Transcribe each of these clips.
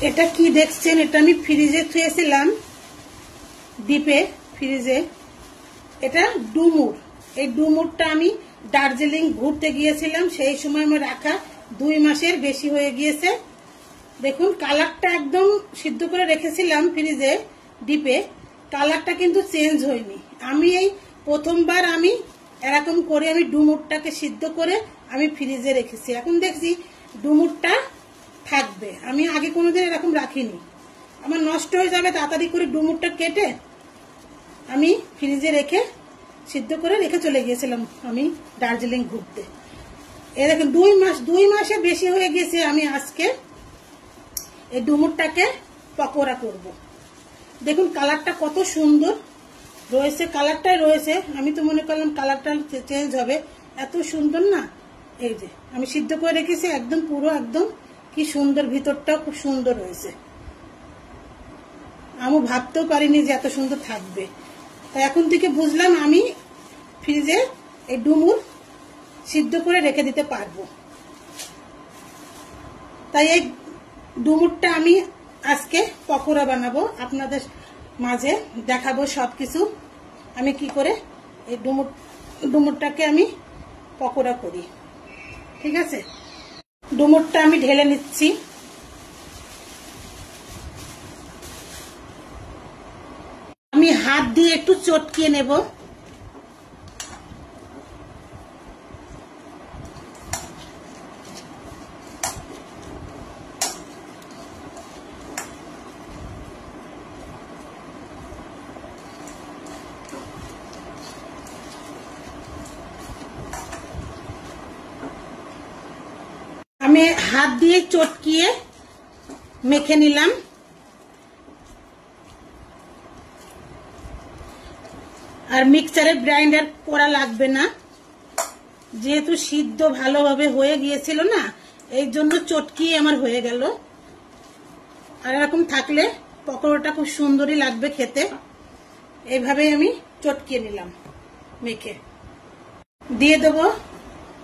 এটা কি দেখছেন, এটা আমি ফ্রিজে থুয়েছিলাম ডিপে ফ্রিজে। এটা ডুমুর। এই ডুমুরটা আমি দার্জিলিং ঘুরতে গিয়েছিলাম, সেই সময় আমার রাখা 2 মাসের বেশি হয়ে গিয়েছে। দেখুন কালারটা একদম সিদ্ধ করে রেখেছিলাম ফ্রিজে ডিপে, কালারটা কিন্তু চেঞ্জ হয়নি। আমি এই প্রথমবার আমি এরকম করে আমি ডুমুরটাকে সিদ্ধ করে আমি ফ্রিজে রেখেছি। এখন দেখছি ডুমুরটা থাকবে, আমি আগে কোনোদিন এরকম রাখিনি। আমার নষ্ট হয়ে যাবে তাড়াতাড়ি করে ডুমুরটা কেটে আমি ফ্রিজে রেখে সিদ্ধ করে রেখে চলে গিয়েছিলাম আমি দার্জিলিং ঘুরতে। এ দেখুন 2 মাসে বেশি হয়ে গেছে। আমি আজকে এই ডুমুরটাকে পকোড়া করব। দেখুন কালারটা কত সুন্দর রয়েছে, কালারটাই রয়েছে। আমি তো মনে করলাম কালারটা চেঞ্জ হবে, এত সুন্দর না। এই যে আমি সিদ্ধ করে রেখেছি একদম পুরো, একদম কি সুন্দর, ভিতরটাও খুব সুন্দর রয়েছে। আমি ভাবতেও পারিনি যে এত সুন্দর থাকবে। তাই এখন থেকে বুঝলাম আমি ফ্রিজে এই ডুমুর সিদ্ধ করে রেখে দিতে পারবো। তাই এই ডুমুরটা আমি আজকে পকোড়া বানাবো, আপনাদের মাঝে দেখাবো সবকিছু আমি কি করে এই ডুমুরটাকে আমি পকোড়া করি। ঠিক আছে, ডুমুরটা আমি ঢেলে নিচ্ছি। আমি হাত দিয়ে একটু চটকিয়ে নেব। আমি হাত দিয়ে চটকিয়ে মেখে নিলাম। আর মিক্সচারে গ্রাইন্ডার করা লাগবে না, যেহেতু সিদ্ধ ভালোভাবে হয়ে গিয়েছিল না, এই জন্য চটকিয়ে আমার হয়ে গেল। আর এরকম থাকলে পকোড়াটা খুব সুন্দরই লাগবে খেতে। এইভাবে আমি চটকিয়ে নিলাম মেখে। দিয়ে দেব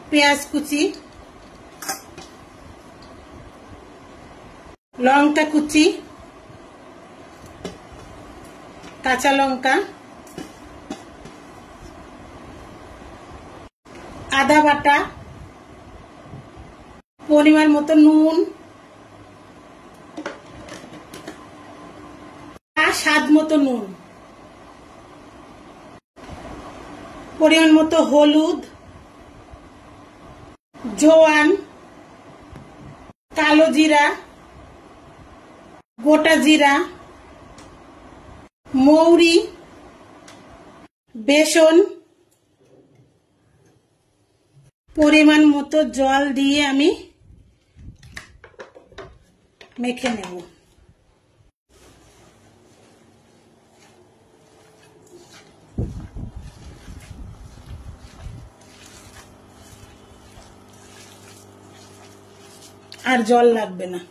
পেঁয়াজ কুচি, লঙ্কা কুচি, কাঁচা লঙ্কা, আদা বাটা, পরিমাণ মতো নুন, স্বাদ মতো নুন, পরিমাণ মতো হলুদ, জোয়ান, কালো জিরা, গোটা জিরা, মৌরি, বেসন, পরিমাণ মতো জল দিয়ে আমি মেখে নেব। আর জল লাগবে না।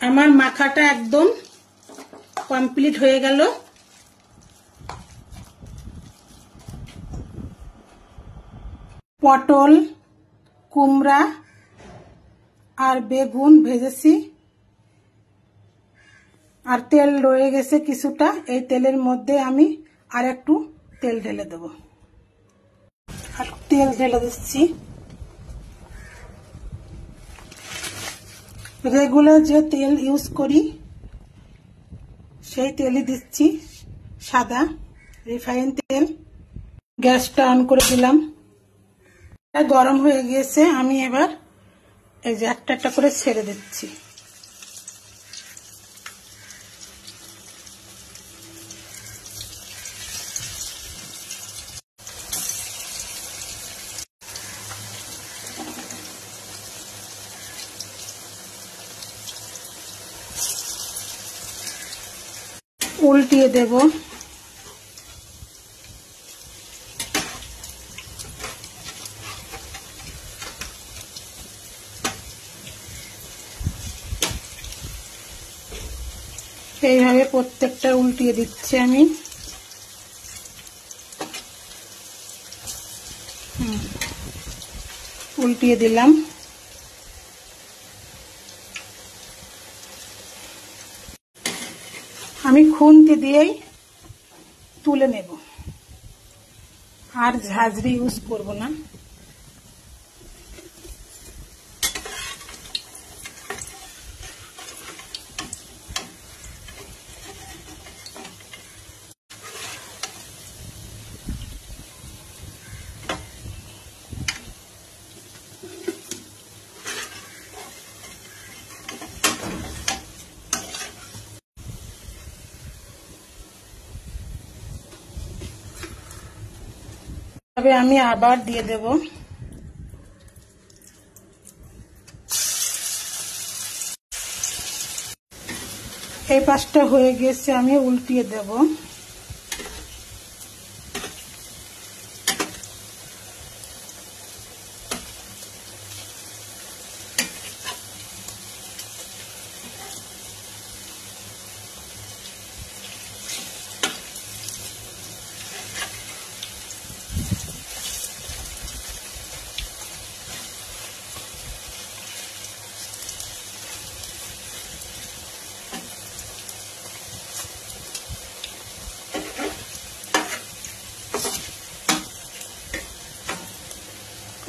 আমার মাখাটা একদম কমপ্লিট হয়ে গেল। পটল, কুমড়া আর বেগুন ভেজেছি, আর তেল রয়ে গেছে কিছুটা। এই তেলের মধ্যে আমি আর একটু তেল ঢেলে দেব। আর তেল ঢেলে দিচ্ছি। রেগুলার যে তেল ইউজ করি সেই তেলই দিচ্ছি, সাদা রিফাইন তেল। গ্যাসটা অন করে দিলাম, গরম হয়ে গিয়েছে। আমি এবার এই যে একটা একটা করে ছেড়ে দিচ্ছি। উল্টিয়ে দেব। এইভাবে প্রত্যেকটা উল্টিয়ে দিচ্ছি আমি। উল্টিয়ে দিলাম। আমি খুন্তি দিয়েই তুলে নেব, আর ঝাঁঝরি ইউজ করব না। তবে আমি আবার দিয়ে দেব। এই পাশটা হয়ে গেছে, আমি উল্টিয়ে দেব।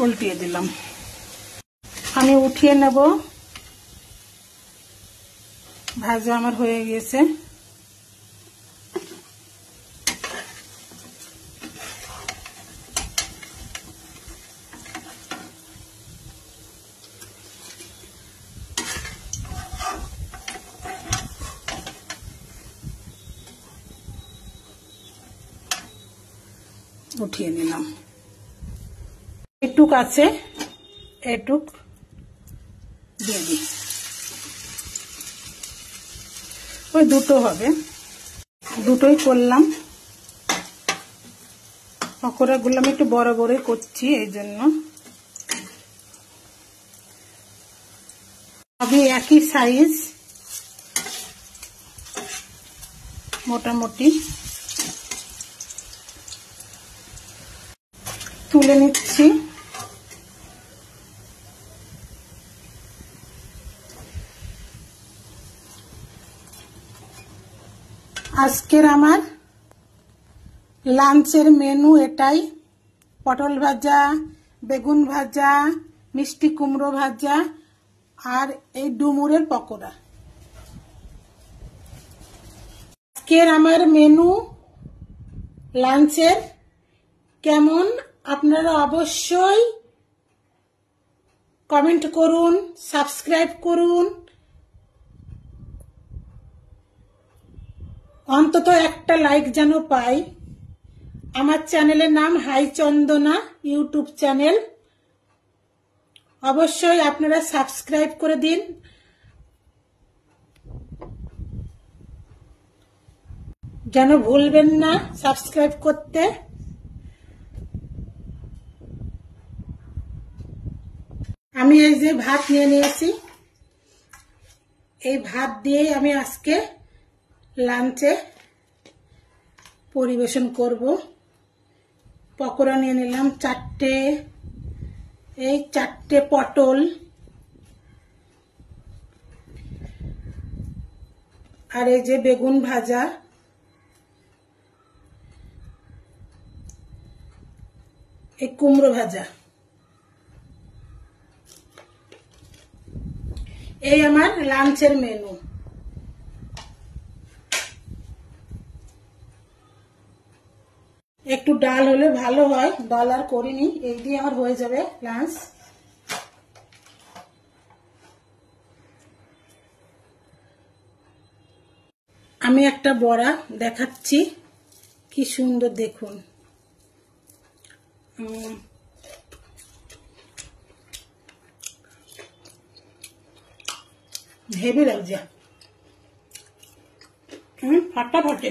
উল্টিয়ে দিলাম। আমি উঠিয়ে নেব। ভাজা আমার হয়ে গেছে। উঠিয়ে নিলাম। এটুক আছে, এটুক দিয়ে দিই। ওই দুটো হবে, দুটোই করলাম। পকোড়াগুলো আমি একটু বড় বড় করছি, এই জন্য। সবই একই সাইজ, মোটামুটি। তুলে নিচ্ছি। আজকের আমার লাঞ্চের মেনু এটাই: পটল ভাজা, বেগুন ভাজা, মিষ্টি কুমড়ো ভাজা, আর এই ডুমুরের পকোড়া। আজকের আমার মেনু লাঞ্চের কেমন আপনারা অবশ্যই কমেন্ট করুন, সাবস্ক্রাইব করুন। অন্তত একটা লাইক যেন পাই। আমার চ্যানেলের নাম হাই চন্দনা ইউটিউব চ্যানেল। অবশ্যই আপনারা সাবস্ক্রাইব করে দিন। যেন ভুলবেন না সাবস্ক্রাইব করতে। আমি এই যে ভাত নিয়ে নিয়েছি, এই ভাত দিয়ে আমি আজকে লাঞ্চে পরিবেশন করব। পকোড়া নিয়ে নিলাম 4টে, এই 4টে পটল, আর এই যে বেগুন ভাজা, এই কুমড়ো ভাজা। এই আমার লাঞ্চের মেনু। একটু ডাল হলে ভালো হয়, ডাল আর করিনি, এই দিয়ে আমার হয়ে যাবে লাঞ্চ। আমি একটা বড়া দেখাচ্ছি, কি সুন্দর দেখুন। হেভি লাগছে, ফাটাফাটি।